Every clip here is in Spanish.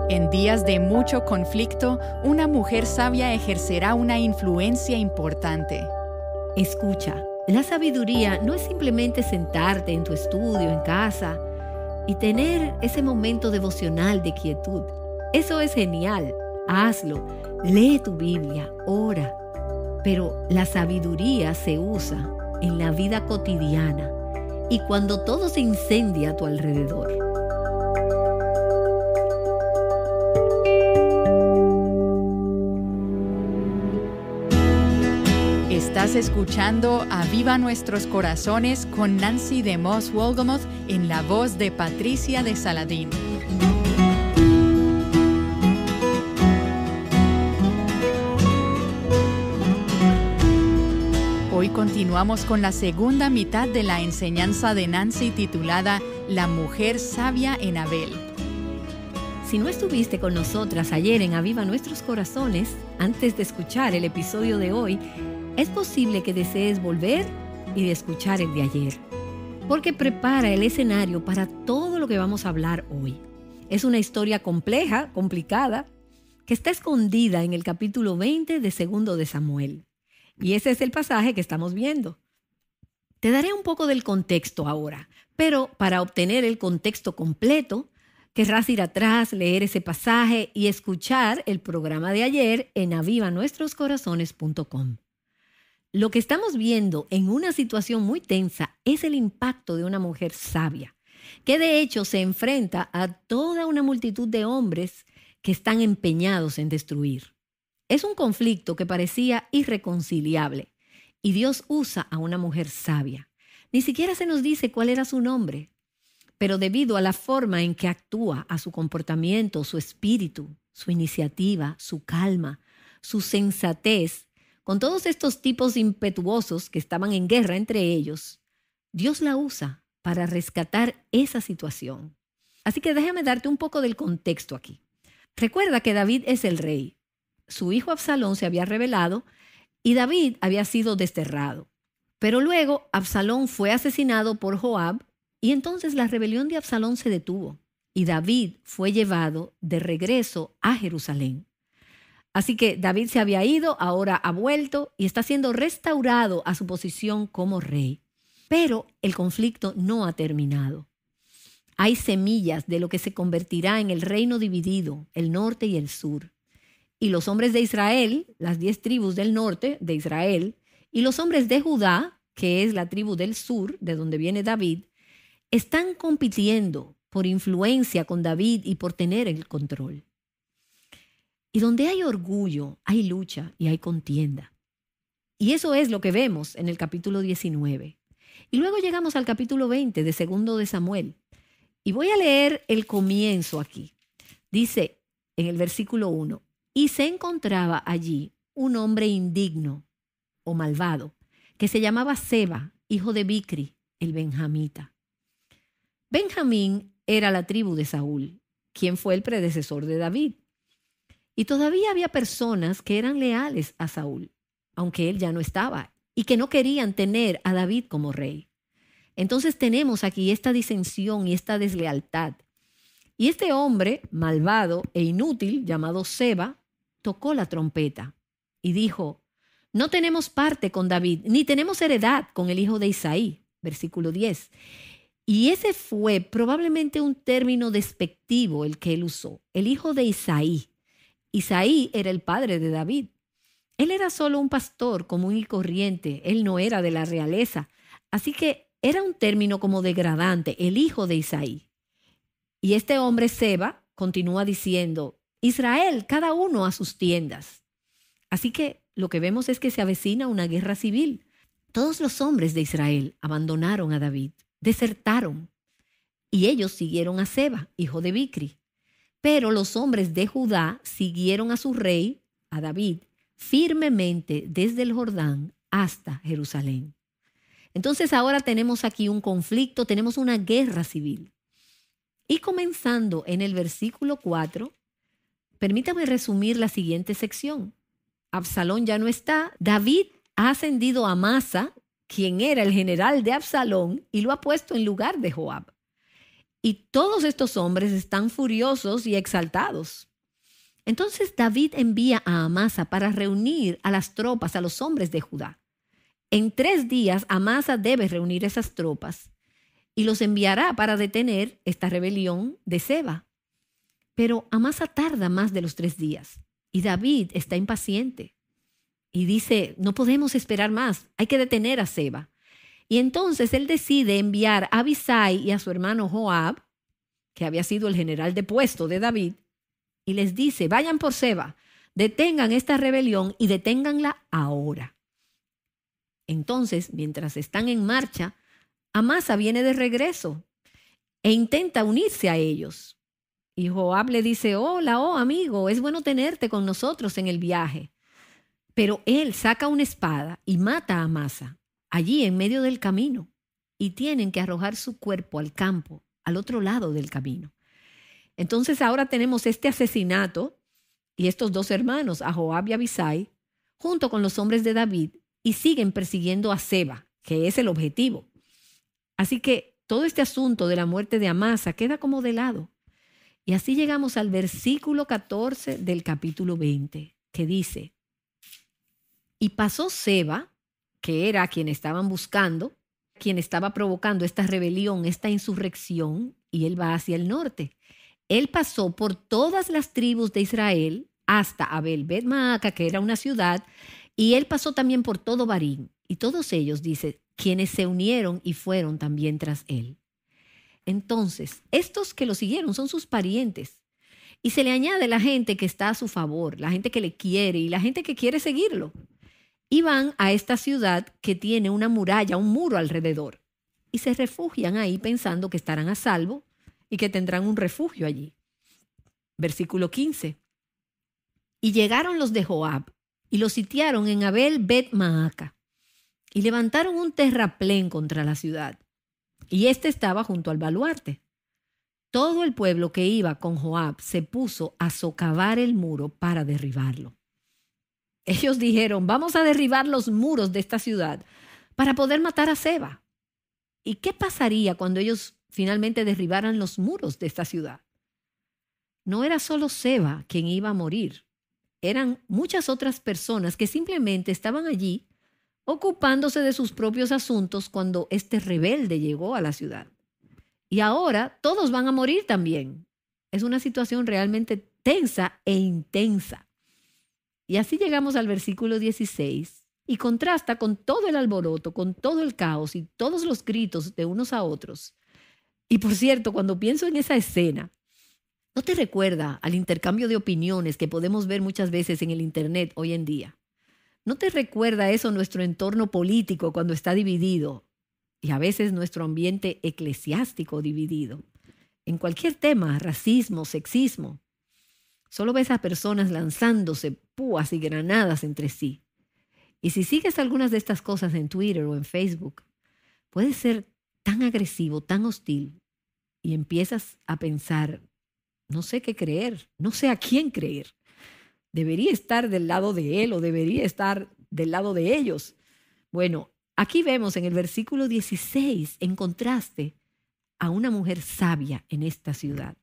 En días de mucho conflicto, una mujer sabia ejercerá una influencia importante. Escucha, la sabiduría no es simplemente sentarte en tu estudio, en casa, y tener ese momento devocional de quietud. Eso es genial, hazlo, lee tu Biblia, ora. Pero la sabiduría se usa en la vida cotidiana y cuando todo se incendia a tu alrededor. Estás escuchando Aviva Nuestros Corazones con Nancy DeMoss Wolgemuth en la voz de Patricia de Saladín. Hoy continuamos con la segunda mitad de la enseñanza de Nancy titulada La mujer sabia en Abel. Si no estuviste con nosotras ayer en Aviva Nuestros Corazones, antes de escuchar el episodio de hoy, es posible que desees volver y de escuchar el de ayer, porque prepara el escenario para todo lo que vamos a hablar hoy. Es una historia compleja, complicada, que está escondida en el capítulo 20 de Segundo de Samuel. Y ese es el pasaje que estamos viendo. Te daré un poco del contexto ahora, pero para obtener el contexto completo, querrás ir atrás, leer ese pasaje y escuchar el programa de ayer en avivanuestroscorazones.com. Lo que estamos viendo en una situación muy tensa es el impacto de una mujer sabia, que de hecho se enfrenta a toda una multitud de hombres que están empeñados en destruir. Es un conflicto que parecía irreconciliable y Dios usa a una mujer sabia. Ni siquiera se nos dice cuál era su nombre, pero debido a la forma en que actúa, a su comportamiento, su espíritu, su iniciativa, su calma, su sensatez, con todos estos tipos impetuosos que estaban en guerra entre ellos, Dios la usa para rescatar esa situación. Así que déjame darte un poco del contexto aquí. Recuerda que David es el rey. Su hijo Absalón se había rebelado y David había sido desterrado. Pero luego Absalón fue asesinado por Joab y entonces la rebelión de Absalón se detuvo y David fue llevado de regreso a Jerusalén. Así que David se había ido, ahora ha vuelto y está siendo restaurado a su posición como rey. Pero el conflicto no ha terminado. Hay semillas de lo que se convertirá en el reino dividido, el norte y el sur. Y los hombres de Israel, las 10 tribus del norte de Israel, y los hombres de Judá, que es la tribu del sur, de donde viene David, están compitiendo por influencia con David y por tener el control. Y donde hay orgullo, hay lucha y hay contienda. Y eso es lo que vemos en el capítulo 19. Y luego llegamos al capítulo 20 de Segundo de Samuel. Y voy a leer el comienzo aquí. Dice en el versículo 1, y se encontraba allí un hombre indigno o malvado, que se llamaba Seba, hijo de Bicri, el benjamita. Benjamín era la tribu de Saúl, quien fue el predecesor de David. Y todavía había personas que eran leales a Saúl, aunque él ya no estaba, y que no querían tener a David como rey. Entonces tenemos aquí esta disensión y esta deslealtad. Y este hombre malvado e inútil, llamado Seba, tocó la trompeta y dijo, no tenemos parte con David, ni tenemos heredad con el hijo de Isaí. Versículo 10. Y ese fue probablemente un término despectivo el que él usó, el hijo de Isaí. Isaí era el padre de David. Él era solo un pastor común y corriente, él no era de la realeza. Así que era un término como degradante, el hijo de Isaí. Y este hombre Seba continúa diciendo, Israel, cada uno a sus tiendas. Así que lo que vemos es que se avecina una guerra civil. Todos los hombres de Israel abandonaron a David, desertaron, y ellos siguieron a Seba, hijo de Bicri. Pero los hombres de Judá siguieron a su rey, a David, firmemente desde el Jordán hasta Jerusalén. Entonces ahora tenemos aquí un conflicto, tenemos una guerra civil. Y comenzando en el versículo 4, permítame resumir la siguiente sección. Absalón ya no está, David ha ascendido a Amasa, quien era el general de Absalón, y lo ha puesto en lugar de Joab. y todos estos hombres están furiosos y exaltados. Entonces David envía a Amasa para reunir a las tropas, a los hombres de Judá. En 3 días Amasa debe reunir esas tropas y los enviará para detener esta rebelión de Seba. Pero Amasa tarda más de los 3 días y David está impaciente y dice, no podemos esperar más, hay que detener a Seba. Y entonces él decide enviar a Abisai y a su hermano Joab, que había sido el general depuesto de David, y les dice, vayan por Seba, detengan esta rebelión y deténganla ahora. Entonces, mientras están en marcha, Amasa viene de regreso e intenta unirse a ellos. Y Joab le dice, hola, amigo, es bueno tenerte con nosotros en el viaje. Pero él saca una espada y mata a Amasa allí en medio del camino y tienen que arrojar su cuerpo al campo, al otro lado del camino. Entonces ahora tenemos este asesinato y estos 2 hermanos, a Joab y a Abisai, junto con los hombres de David, y siguen persiguiendo a Seba, que es el objetivo. Así que todo este asunto de la muerte de Amasa queda como de lado. Y así llegamos al versículo 14 del capítulo 20, que dice, y pasó Seba, que era a quien estaban buscando, quien estaba provocando esta rebelión, esta insurrección, y él va hacia el norte. Él pasó por todas las tribus de Israel hasta Abel Bet Maaca, que era una ciudad, y él pasó también por todo Barín. Y todos ellos, dice, quienes se unieron y fueron también tras él. Entonces, estos que lo siguieron son sus parientes. Y se le añade la gente que está a su favor, la gente que le quiere y la gente que quiere seguirlo. Y van a esta ciudad que tiene una muralla, un muro alrededor. Y se refugian ahí pensando que estarán a salvo y que tendrán un refugio allí. Versículo 15. Y llegaron los de Joab y los sitiaron en Abel Bet Maaca y levantaron un terraplén contra la ciudad. Y este estaba junto al baluarte. Todo el pueblo que iba con Joab se puso a socavar el muro para derribarlo. Ellos dijeron, vamos a derribar los muros de esta ciudad para poder matar a Seba. ¿Y qué pasaría cuando ellos finalmente derribaran los muros de esta ciudad? No era solo Seba quien iba a morir. Eran muchas otras personas que simplemente estaban allí ocupándose de sus propios asuntos cuando este rebelde llegó a la ciudad. Y ahora todos van a morir también. Es una situación realmente tensa e intensa. Y así llegamos al versículo 16 y contrasta con todo el alboroto, con todo el caos y todos los gritos de unos a otros. Y por cierto, cuando pienso en esa escena, ¿no te recuerda al intercambio de opiniones que podemos ver muchas veces en el Internet hoy en día? ¿No te recuerda eso nuestro entorno político cuando está dividido? Y a veces nuestro ambiente eclesiástico dividido. En cualquier tema, racismo, sexismo. Solo ves a personas lanzándose púas y granadas entre sí. Y si sigues algunas de estas cosas en Twitter o en Facebook, puede ser tan agresivo, tan hostil, y empiezas a pensar, no sé qué creer, no sé a quién creer. ¿Debería estar del lado de él o debería estar del lado de ellos? Bueno, aquí vemos en el versículo 16, en contraste, a una mujer sabia en esta ciudad,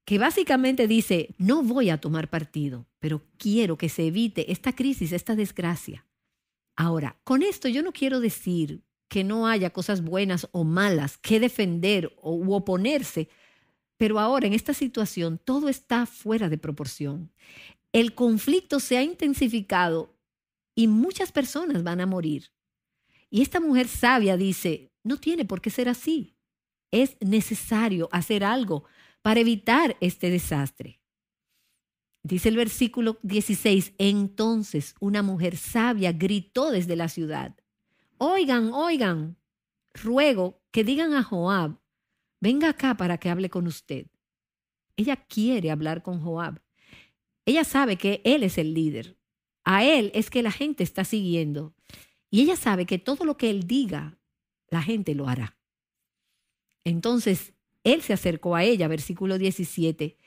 que básicamente dice, no voy a tomar partido, pero quiero que se evite esta crisis, esta desgracia. Ahora, con esto yo no quiero decir que no haya cosas buenas o malas que defender u oponerse, pero ahora en esta situación todo está fuera de proporción. El conflicto se ha intensificado y muchas personas van a morir. Y esta mujer sabia dice, no tiene por qué ser así. Es necesario hacer algo para evitar este desastre. Dice el versículo 16, entonces una mujer sabia gritó desde la ciudad, oigan, oigan, ruego que digan a Joab, venga acá para que hable con usted. Ella quiere hablar con Joab. Ella sabe que él es el líder. A él es que la gente está siguiendo. Y ella sabe que todo lo que él diga, la gente lo hará. Entonces, él se acercó a ella, versículo 17.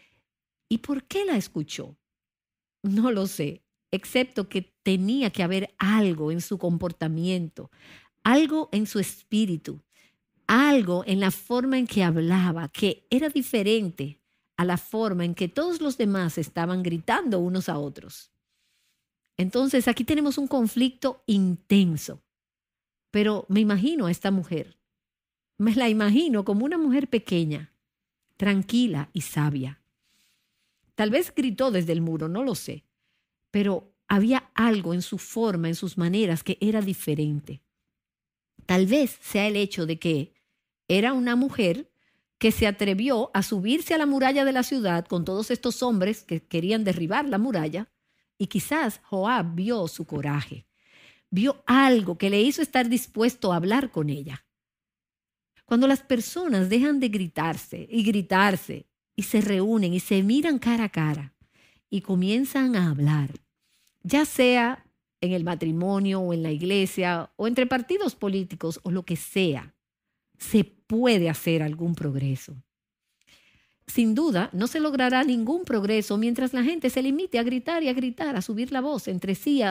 ¿Y por qué la escuchó? No lo sé, excepto que tenía que haber algo en su comportamiento, algo en su espíritu, algo en la forma en que hablaba que era diferente a la forma en que todos los demás estaban gritando unos a otros. Entonces aquí tenemos un conflicto intenso. Pero me imagino a esta mujer. Me la imagino como una mujer pequeña, tranquila y sabia. Tal vez gritó desde el muro, no lo sé. Pero había algo en su forma, en sus maneras, que era diferente. Tal vez sea el hecho de que era una mujer que se atrevió a subirse a la muralla de la ciudad con todos estos hombres que querían derribar la muralla, y quizás Joab vio su coraje, vio algo que le hizo estar dispuesto a hablar con ella. Cuando las personas dejan de gritarse y se reúnen y se miran cara a cara y comienzan a hablar, ya sea en el matrimonio o en la iglesia o entre partidos políticos o lo que sea, se puede hacer algún progreso. Sin duda, no se logrará ningún progreso mientras la gente se limite a gritar y a gritar, a subir la voz entre sí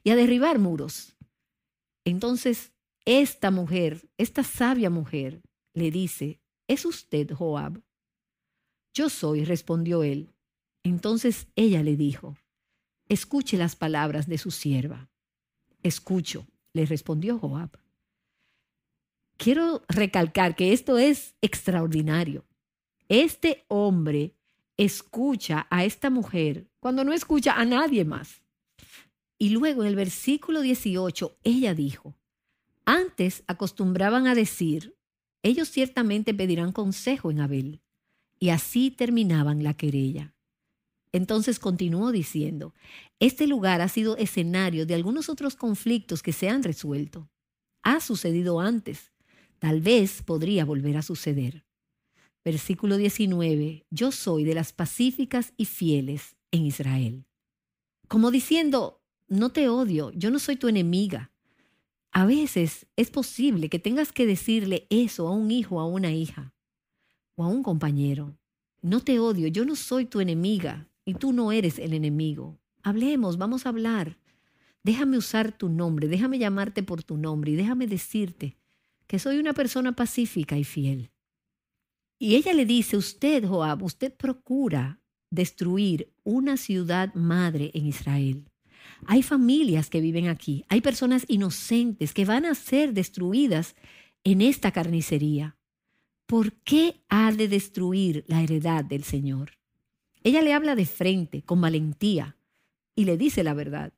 y a derribar muros. Entonces, esta mujer, esta sabia mujer, le dice, ¿es usted Joab? Yo soy, respondió él. Entonces ella le dijo, escuche las palabras de su sierva. Escucho, le respondió Joab. Quiero recalcar que esto es extraordinario. Este hombre escucha a esta mujer cuando no escucha a nadie más. Y luego en el versículo 18, ella dijo, antes acostumbraban a decir, ellos ciertamente pedirán consejo en Abel. Y así terminaban la querella. Entonces continuó diciendo, este lugar ha sido escenario de algunos otros conflictos que se han resuelto. Ha sucedido antes. Tal vez podría volver a suceder. Versículo 19, yo soy de las pacíficas y fieles en Israel. Como diciendo, no te odio, yo no soy tu enemiga. A veces es posible que tengas que decirle eso a un hijo o a una hija o a un compañero. No te odio, yo no soy tu enemiga y tú no eres el enemigo. Hablemos, vamos a hablar. Déjame usar tu nombre, déjame llamarte por tu nombre y déjame decirte que soy una persona pacífica y fiel. Y ella le dice, usted, Joab, usted procura destruir una ciudad madre en Israel. Hay familias que viven aquí, hay personas inocentes que van a ser destruidas en esta carnicería. ¿Por qué ha de destruir la heredad del Señor? Ella le habla de frente, con valentía, y le dice la verdad.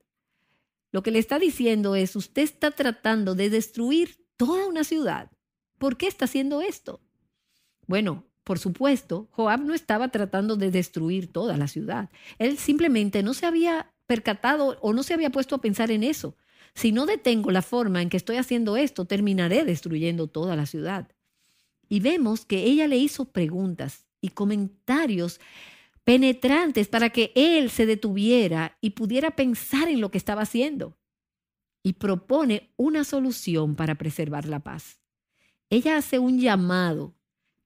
Lo que le está diciendo es, usted está tratando de destruir toda una ciudad. ¿Por qué está haciendo esto? Bueno, por supuesto, Joab no estaba tratando de destruir toda la ciudad. Él simplemente no se había percatado o no se había puesto a pensar en eso. Si no detengo la forma en que estoy haciendo esto, terminaré destruyendo toda la ciudad. Y vemos que ella le hizo preguntas y comentarios penetrantes para que él se detuviera y pudiera pensar en lo que estaba haciendo. Y propone una solución para preservar la paz. Ella hace un llamado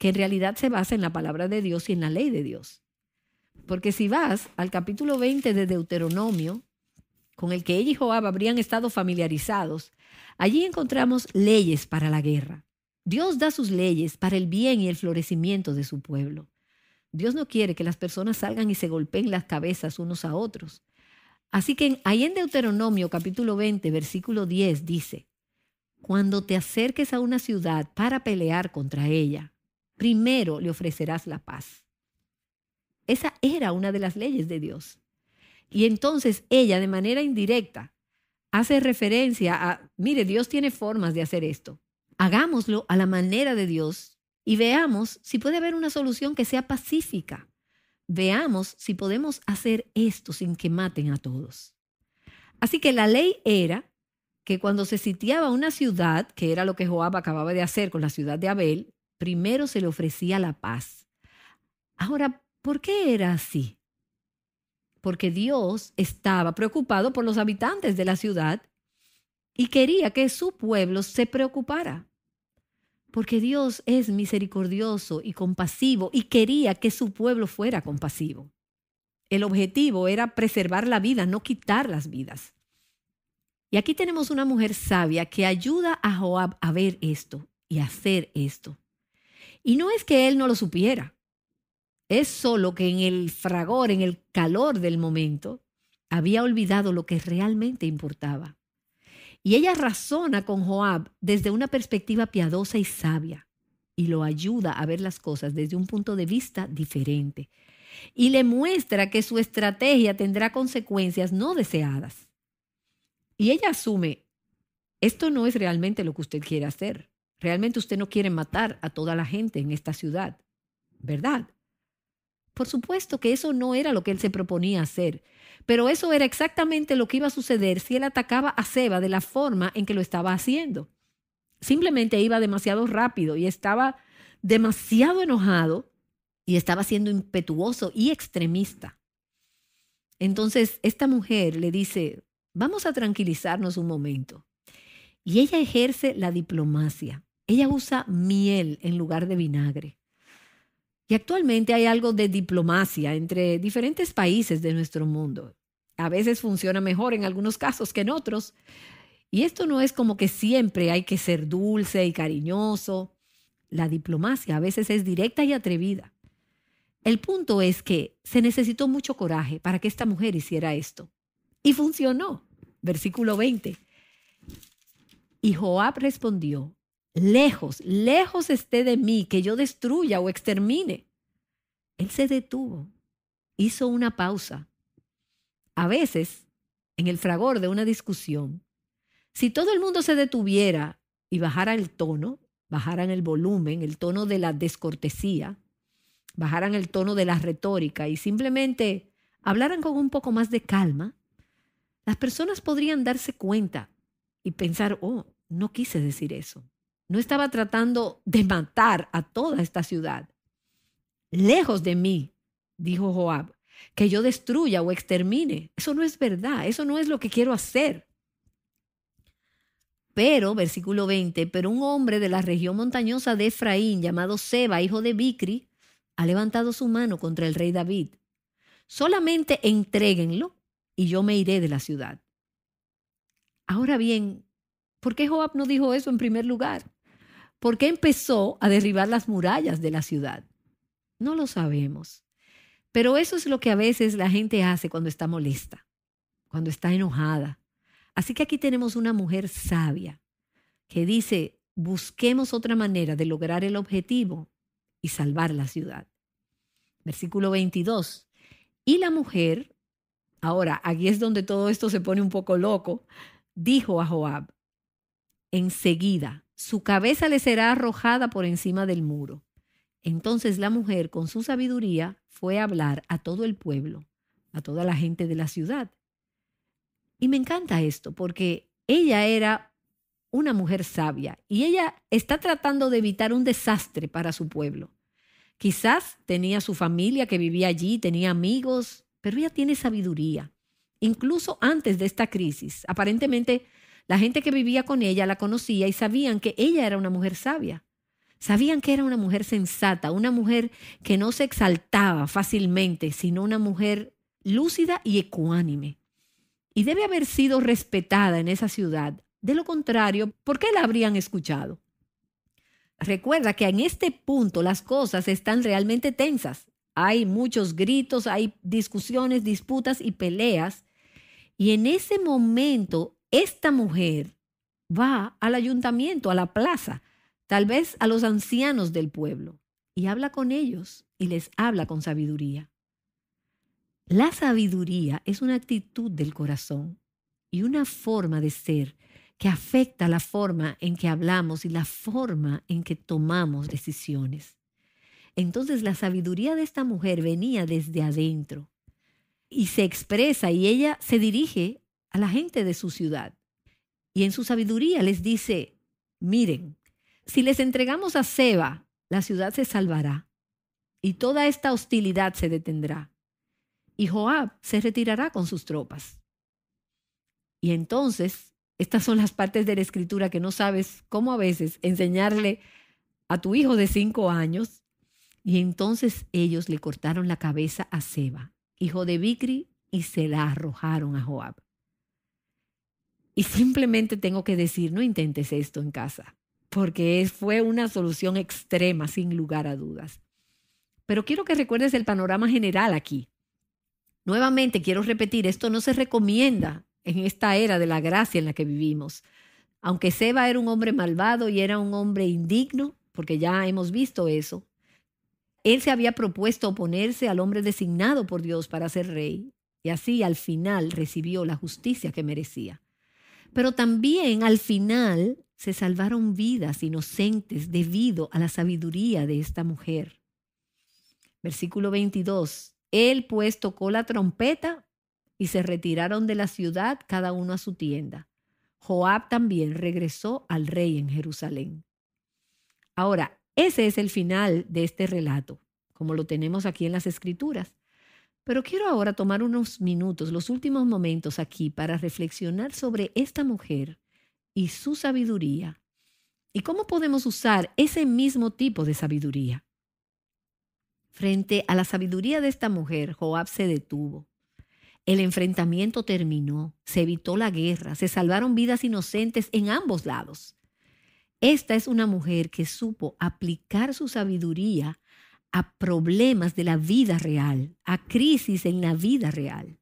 que en realidad se basa en la palabra de Dios y en la ley de Dios. Porque si vas al capítulo 20 de Deuteronomio, con el que ella y Joab habrían estado familiarizados, allí encontramos leyes para la guerra. Dios da sus leyes para el bien y el florecimiento de su pueblo. Dios no quiere que las personas salgan y se golpeen las cabezas unos a otros. Así que ahí en Deuteronomio capítulo 20, versículo 10 dice, cuando te acerques a una ciudad para pelear contra ella, primero le ofrecerás la paz. Esa era una de las leyes de Dios. Y entonces ella de manera indirecta hace referencia a, mire, Dios tiene formas de hacer esto. Hagámoslo a la manera de Dios y veamos si puede haber una solución que sea pacífica. Veamos si podemos hacer esto sin que maten a todos. Así que la ley era que cuando se sitiaba una ciudad, que era lo que Joab acababa de hacer con la ciudad de Abel, primero se le ofrecía la paz. Ahora, ¿por qué era así? Porque Dios estaba preocupado por los habitantes de la ciudad y quería que su pueblo se preocupara. Porque Dios es misericordioso y compasivo y quería que su pueblo fuera compasivo. El objetivo era preservar la vida, no quitar las vidas. Y aquí tenemos una mujer sabia que ayuda a Joab a ver esto y hacer esto. Y no es que él no lo supiera, es solo que en el fragor, en el calor del momento, había olvidado lo que realmente importaba. Y ella razona con Joab desde una perspectiva piadosa y sabia y lo ayuda a ver las cosas desde un punto de vista diferente. Y le muestra que su estrategia tendrá consecuencias no deseadas. Y ella asume, esto no es realmente lo que usted quiere hacer. Realmente usted no quiere matar a toda la gente en esta ciudad, ¿verdad? Por supuesto que eso no era lo que él se proponía hacer, pero eso era exactamente lo que iba a suceder si él atacaba a Seba de la forma en que lo estaba haciendo. Simplemente iba demasiado rápido y estaba demasiado enojado y estaba siendo impetuoso y extremista. Entonces esta mujer le dice, vamos a tranquilizarnos un momento. Y ella ejerce la diplomacia. Ella usa miel en lugar de vinagre. Y actualmente hay algo de diplomacia entre diferentes países de nuestro mundo. A veces funciona mejor en algunos casos que en otros. Y esto no es como que siempre hay que ser dulce y cariñoso. La diplomacia a veces es directa y atrevida. El punto es que se necesitó mucho coraje para que esta mujer hiciera esto. Y funcionó. Versículo 20. Y Joab respondió, lejos, lejos esté de mí que yo destruya o extermine. Él se detuvo, hizo una pausa. A veces, en el fragor de una discusión, si todo el mundo se detuviera y bajara el tono, bajaran el volumen, el tono de la descortesía, bajaran el tono de la retórica y simplemente hablaran con un poco más de calma, las personas podrían darse cuenta y pensar, oh, no quise decir eso. No estaba tratando de matar a toda esta ciudad. Lejos de mí, dijo Joab, que yo destruya o extermine. Eso no es verdad, eso no es lo que quiero hacer. Pero, versículo 20, pero un hombre de la región montañosa de Efraín, llamado Seba, hijo de Bicri, ha levantado su mano contra el rey David. Solamente entréguenlo y yo me iré de la ciudad. Ahora bien, ¿por qué Joab no dijo eso en primer lugar? ¿Por qué empezó a derribar las murallas de la ciudad? No lo sabemos. Pero eso es lo que a veces la gente hace cuando está molesta, cuando está enojada. Así que aquí tenemos una mujer sabia que dice, busquemos otra manera de lograr el objetivo y salvar la ciudad. Versículo 22. Y la mujer, ahora aquí es donde todo esto se pone un poco loco, dijo a Joab, enseguida su cabeza le será arrojada por encima del muro. Entonces la mujer con su sabiduría fue a hablar a todo el pueblo, a toda la gente de la ciudad. Y me encanta esto porque ella era una mujer sabia y ella está tratando de evitar un desastre para su pueblo. Quizás tenía su familia que vivía allí, tenía amigos, pero ella tiene sabiduría. Incluso antes de esta crisis, aparentemente la gente que vivía con ella la conocía y sabían que ella era una mujer sabia. Sabían que era una mujer sensata, una mujer que no se exaltaba fácilmente, sino una mujer lúcida y ecuánime. Y debe haber sido respetada en esa ciudad. De lo contrario, ¿por qué la habrían escuchado? Recuerda que en este punto las cosas están realmente tensas. Hay muchos gritos, hay discusiones, disputas y peleas. Y en ese momento, esta mujer va al ayuntamiento, a la plaza, tal vez a los ancianos del pueblo, y habla con ellos y les habla con sabiduría. La sabiduría es una actitud del corazón y una forma de ser que afecta la forma en que hablamos y la forma en que tomamos decisiones. Entonces la sabiduría de esta mujer venía desde adentro y se expresa y ella se dirige a la gente de su ciudad. Y en su sabiduría les dice, miren, si les entregamos a Seba, la ciudad se salvará y toda esta hostilidad se detendrá. Y Joab se retirará con sus tropas. Y entonces, estas son las partes de la escritura que no sabes cómo a veces enseñarle a tu hijo de 5 años. Y entonces ellos le cortaron la cabeza a Seba, hijo de Bicri, y se la arrojaron a Joab. Y simplemente tengo que decir, no intentes esto en casa. porque fue una solución extrema, sin lugar a dudas. Pero quiero que recuerdes el panorama general aquí. Nuevamente, quiero repetir, esto no se recomienda en esta era de la gracia en la que vivimos. Aunque Seba era un hombre malvado y era un hombre indigno, porque ya hemos visto eso, él se había propuesto oponerse al hombre designado por Dios para ser rey, y así al final recibió la justicia que merecía. Pero también al final se salvaron vidas inocentes debido a la sabiduría de esta mujer. Versículo 22. Él pues tocó la trompeta y se retiraron de la ciudad cada uno a su tienda. Joab también regresó al rey en Jerusalén. Ahora, ese es el final de este relato, como lo tenemos aquí en las Escrituras. Pero quiero ahora tomar unos minutos, los últimos momentos aquí, para reflexionar sobre esta mujer y su sabiduría y cómo podemos usar ese mismo tipo de sabiduría. Frente a la sabiduría de esta mujer, Joab se detuvo. El enfrentamiento terminó, se evitó la guerra, se salvaron vidas inocentes en ambos lados. Esta es una mujer que supo aplicar su sabiduría a problemas de la vida real, a crisis en la vida real.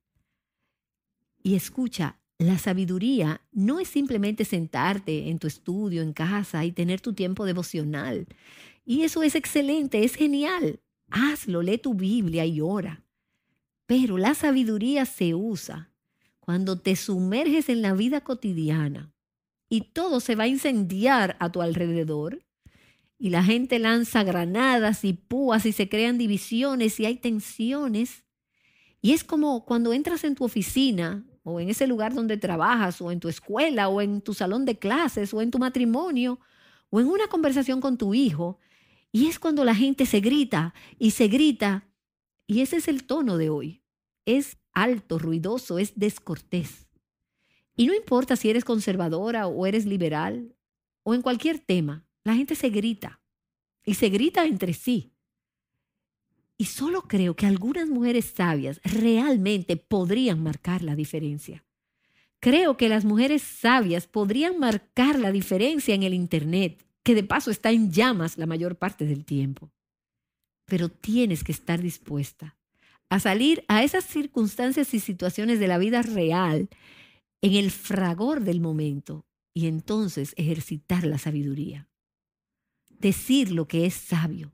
Y escucha, la sabiduría no es simplemente sentarte en tu estudio, en casa y tener tu tiempo devocional. Y eso es excelente, es genial. Hazlo, lee tu Biblia y ora. Pero la sabiduría se usa cuando te sumerges en la vida cotidiana y todo se va a incendiar a tu alrededor y la gente lanza granadas y púas y se crean divisiones y hay tensiones. Y es como cuando entras en tu oficina o en ese lugar donde trabajas o en tu escuela o en tu salón de clases o en tu matrimonio o en una conversación con tu hijo y es cuando la gente se grita y se grita. Y ese es el tono de hoy. Es alto, ruidoso, es descortés. Y no importa si eres conservadora o eres liberal o en cualquier tema, la gente se grita y se grita entre sí. Y solo creo que algunas mujeres sabias realmente podrían marcar la diferencia. Creo que las mujeres sabias podrían marcar la diferencia en el Internet, que de paso está en llamas la mayor parte del tiempo. Pero tienes que estar dispuesta a salir a esas circunstancias y situaciones de la vida real en el fragor del momento y entonces ejercitar la sabiduría. Decir lo que es sabio.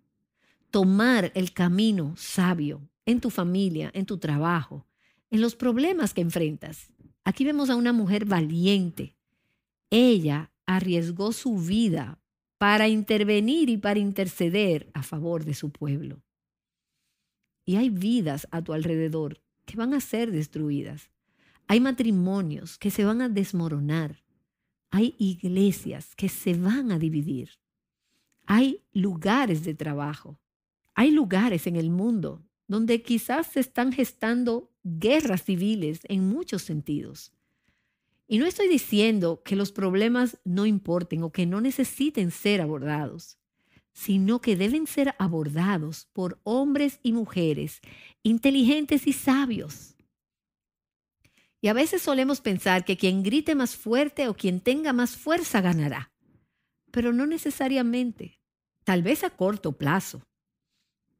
Tomar el camino sabio en tu familia, en tu trabajo, en los problemas que enfrentas. Aquí vemos a una mujer valiente. Ella arriesgó su vida para intervenir y para interceder a favor de su pueblo. Y hay vidas a tu alrededor que van a ser destruidas. Hay matrimonios que se van a desmoronar. Hay iglesias que se van a dividir. Hay lugares de trabajo. Hay lugares en el mundo donde quizás se están gestando guerras civiles en muchos sentidos. Y no estoy diciendo que los problemas no importen o que no necesiten ser abordados, sino que deben ser abordados por hombres y mujeres inteligentes y sabios. Y a veces solemos pensar que quien grite más fuerte o quien tenga más fuerza ganará, pero no necesariamente, tal vez a corto plazo.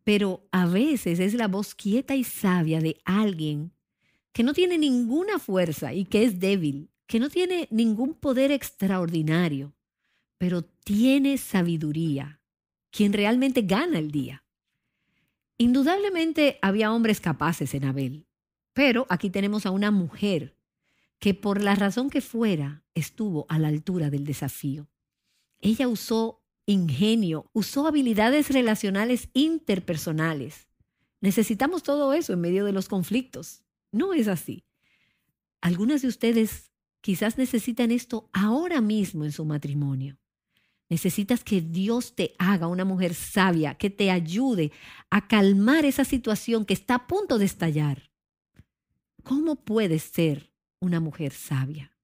Pero a veces es la voz quieta y sabia de alguien que no tiene ninguna fuerza y que es débil, que no tiene ningún poder extraordinario, pero tiene sabiduría, quien realmente gana el día. Indudablemente había hombres capaces en Abel, pero aquí tenemos a una mujer que por la razón que fuera estuvo a la altura del desafío. Ella usó ingenio, usó habilidades relacionales interpersonales. Necesitamos todo eso en medio de los conflictos. No es así. Algunas de ustedes quizás necesitan esto ahora mismo en su matrimonio. Necesitas que Dios te haga una mujer sabia, que te ayude a calmar esa situación que está a punto de estallar. ¿Cómo puedes ser una mujer sabia?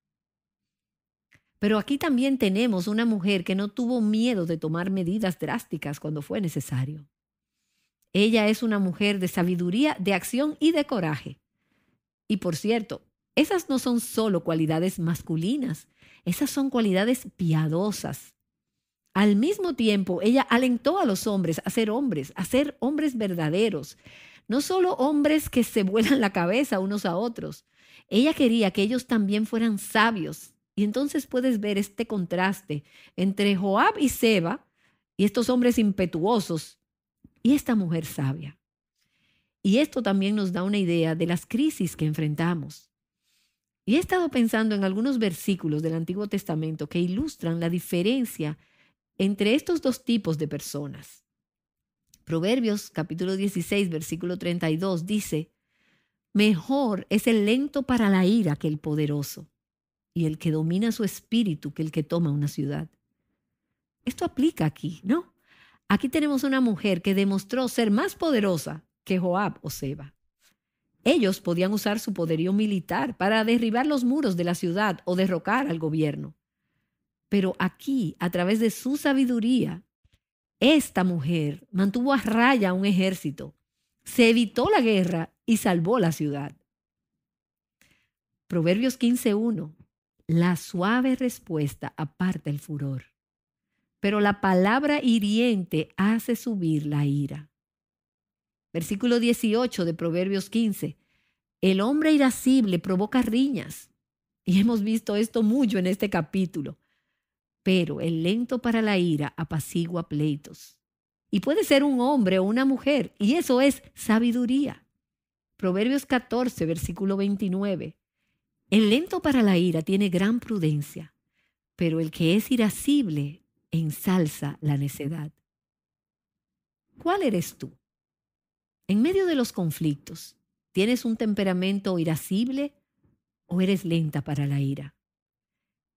Pero aquí también tenemos una mujer que no tuvo miedo de tomar medidas drásticas cuando fue necesario. Ella es una mujer de sabiduría, de acción y de coraje. Y por cierto, esas no son solo cualidades masculinas, esas son cualidades piadosas. Al mismo tiempo, ella alentó a los hombres a ser hombres verdaderos, no solo hombres que se vuelan la cabeza unos a otros. Ella quería que ellos también fueran sabios. Y entonces puedes ver este contraste entre Joab y Seba y estos hombres impetuosos y esta mujer sabia. Y esto también nos da una idea de las crisis que enfrentamos. Y he estado pensando en algunos versículos del Antiguo Testamento que ilustran la diferencia entre estos dos tipos de personas. Proverbios capítulo 16, versículo 32 dice: mejor es el lento para la ira que el poderoso, y el que domina su espíritu que el que toma una ciudad. Esto aplica aquí, ¿no? Aquí tenemos una mujer que demostró ser más poderosa que Joab o Seba. Ellos podían usar su poderío militar para derribar los muros de la ciudad o derrocar al gobierno. Pero aquí, a través de su sabiduría, esta mujer mantuvo a raya un ejército, se evitó la guerra y salvó la ciudad. Proverbios 15:1. La suave respuesta aparta el furor, pero la palabra hiriente hace subir la ira. Versículo 18 de Proverbios 15. El hombre irascible provoca riñas. Y hemos visto esto mucho en este capítulo. Pero el lento para la ira apacigua pleitos. Y puede ser un hombre o una mujer, y eso es sabiduría. Proverbios 14, versículo 29. El lento para la ira tiene gran prudencia, pero el que es irascible ensalza la necedad. ¿Cuál eres tú? En medio de los conflictos, ¿tienes un temperamento irascible o eres lenta para la ira?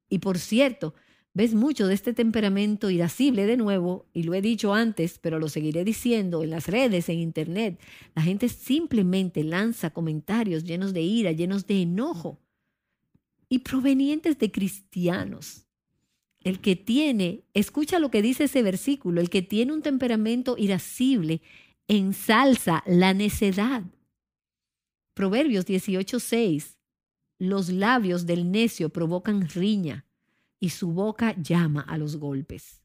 Y por cierto, ves mucho de este temperamento irascible de nuevo, y lo he dicho antes, pero lo seguiré diciendo en las redes, en internet. La gente simplemente lanza comentarios llenos de ira, llenos de enojo y provenientes de cristianos. El que tiene, escucha lo que dice ese versículo, el que tiene un temperamento irascible ensalza la necedad. Proverbios 18:6. Los labios del necio provocan riña y su boca llama a los golpes.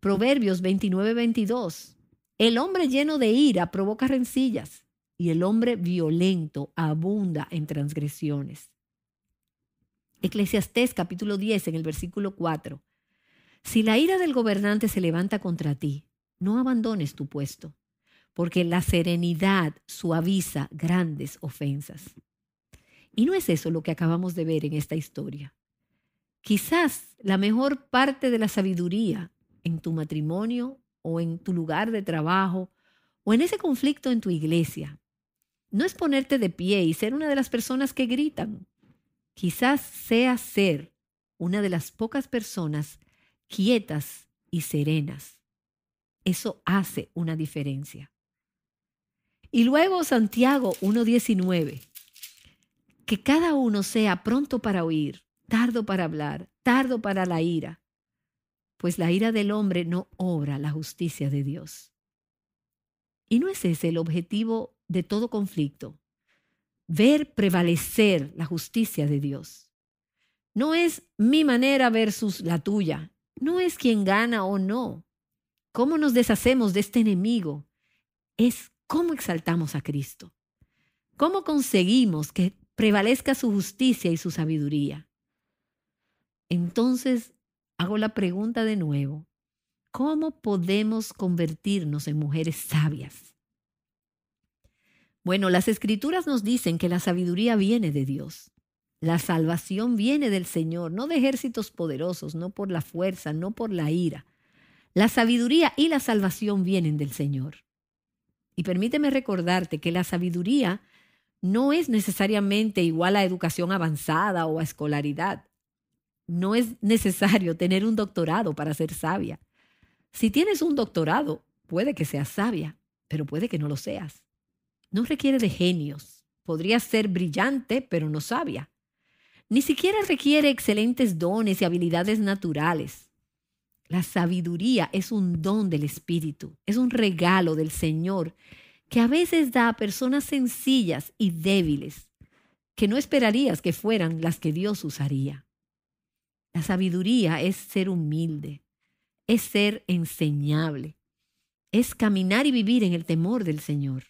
Proverbios 29:22. El hombre lleno de ira provoca rencillas y el hombre violento abunda en transgresiones. Eclesiastés capítulo 10 en el versículo 4. Si la ira del gobernante se levanta contra ti, no abandones tu puesto, porque la serenidad suaviza grandes ofensas. Y no es eso lo que acabamos de ver en esta historia. Quizás la mejor parte de la sabiduría en tu matrimonio o en tu lugar de trabajo o en ese conflicto en tu iglesia no es ponerte de pie y ser una de las personas que gritan. Quizás sea ser una de las pocas personas quietas y serenas. Eso hace una diferencia. Y luego Santiago 1:19. Que cada uno sea pronto para oír, tardo para hablar, tardo para la ira, pues la ira del hombre no obra la justicia de Dios. Y no es ese el objetivo de todo conflicto, ver prevalecer la justicia de Dios. No es mi manera versus la tuya, no es quién gana o no. ¿Cómo nos deshacemos de este enemigo? Es cómo exaltamos a Cristo. ¿Cómo conseguimos que prevalezca su justicia y su sabiduría? Entonces, hago la pregunta de nuevo. ¿Cómo podemos convertirnos en mujeres sabias? Bueno, las Escrituras nos dicen que la sabiduría viene de Dios. La salvación viene del Señor, no de ejércitos poderosos, no por la fuerza, no por la ira. La sabiduría y la salvación vienen del Señor. Y permíteme recordarte que la sabiduría no es necesariamente igual a educación avanzada o a escolaridad. No es necesario tener un doctorado para ser sabia. Si tienes un doctorado, puede que seas sabia, pero puede que no lo seas. No requiere de genios. Podrías ser brillante, pero no sabia. Ni siquiera requiere excelentes dones y habilidades naturales. La sabiduría es un don del Espíritu, es un regalo del Señor que a veces da a personas sencillas y débiles que no esperarías que fueran las que Dios usaría. La sabiduría es ser humilde, es ser enseñable, es caminar y vivir en el temor del Señor.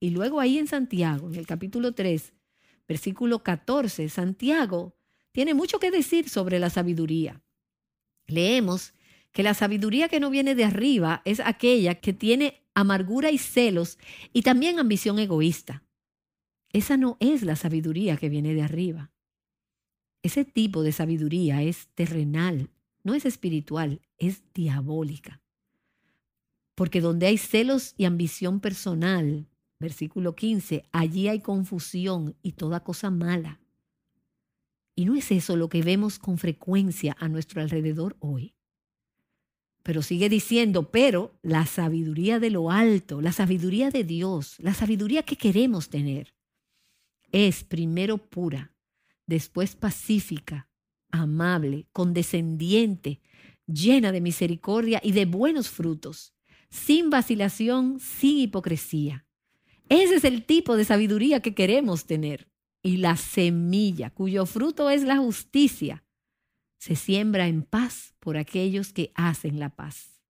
Y luego ahí en Santiago, en el capítulo 3, versículo 14, Santiago tiene mucho que decir sobre la sabiduría. Leemos que la sabiduría que no viene de arriba es aquella que tiene amargura y celos y también ambición egoísta. Esa no es la sabiduría que viene de arriba. Ese tipo de sabiduría es terrenal, no es espiritual, es diabólica. Porque donde hay celos y ambición personal, versículo 15, allí hay confusión y toda cosa mala. Y no es eso lo que vemos con frecuencia a nuestro alrededor hoy. Pero sigue diciendo, pero la sabiduría de lo alto, la sabiduría de Dios, la sabiduría que queremos tener, es primero pura, después pacífica, amable, condescendiente, llena de misericordia y de buenos frutos, sin vacilación, sin hipocresía. Ese es el tipo de sabiduría que queremos tener. Y la semilla, cuyo fruto es la justicia, se siembra en paz por aquellos que hacen la paz.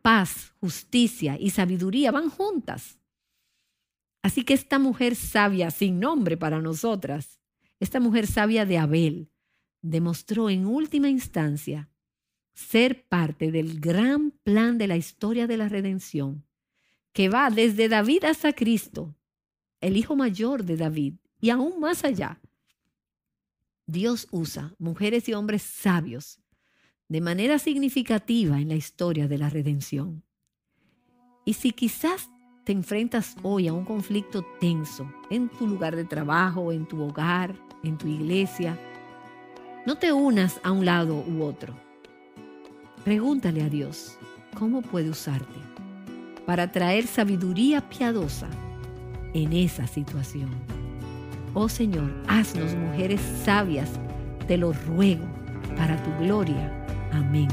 Paz, justicia y sabiduría van juntas. Así que esta mujer sabia, sin nombre para nosotras, esta mujer sabia de Abel, demostró en última instancia ser parte del gran plan de la historia de la redención, que va desde David hasta Cristo, el hijo mayor de David, y aún más allá. Dios usa mujeres y hombres sabios de manera significativa en la historia de la redención. Y si quizás te enfrentas hoy a un conflicto tenso en tu lugar de trabajo, en tu hogar, en tu iglesia, no te unas a un lado u otro. Pregúntale a Dios cómo puede usarte para traer sabiduría piadosa en esa situación. Oh Señor, haznos mujeres sabias, te lo ruego, para tu gloria. Amén.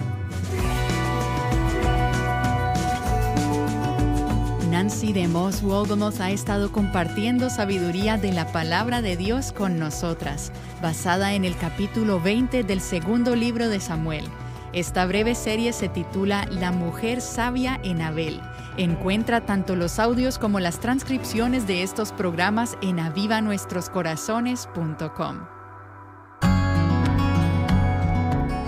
Nancy DeMoss Wolgemuth ha estado compartiendo sabiduría de la palabra de Dios con nosotras, basada en el capítulo 20 del segundo libro de Samuel. Esta breve serie se titula La mujer sabia en Abel. Encuentra tanto los audios como las transcripciones de estos programas en avivanuestroscorazones.com.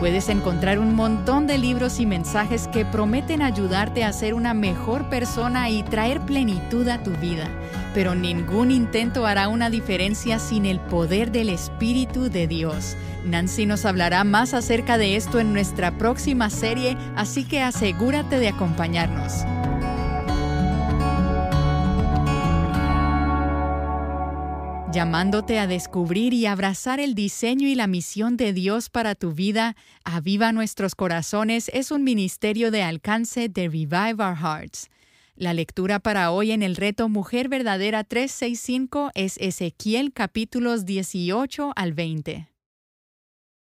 Puedes encontrar un montón de libros y mensajes que prometen ayudarte a ser una mejor persona y traer plenitud a tu vida. Pero ningún intento hará una diferencia sin el poder del Espíritu de Dios. Nancy nos hablará más acerca de esto en nuestra próxima serie, así que asegúrate de acompañarnos. Llamándote a descubrir y abrazar el diseño y la misión de Dios para tu vida, Aviva Nuestros Corazones es un ministerio de alcance de Revive Our Hearts. La lectura para hoy en el reto Mujer Verdadera 365 es Ezequiel capítulos 18 al 20.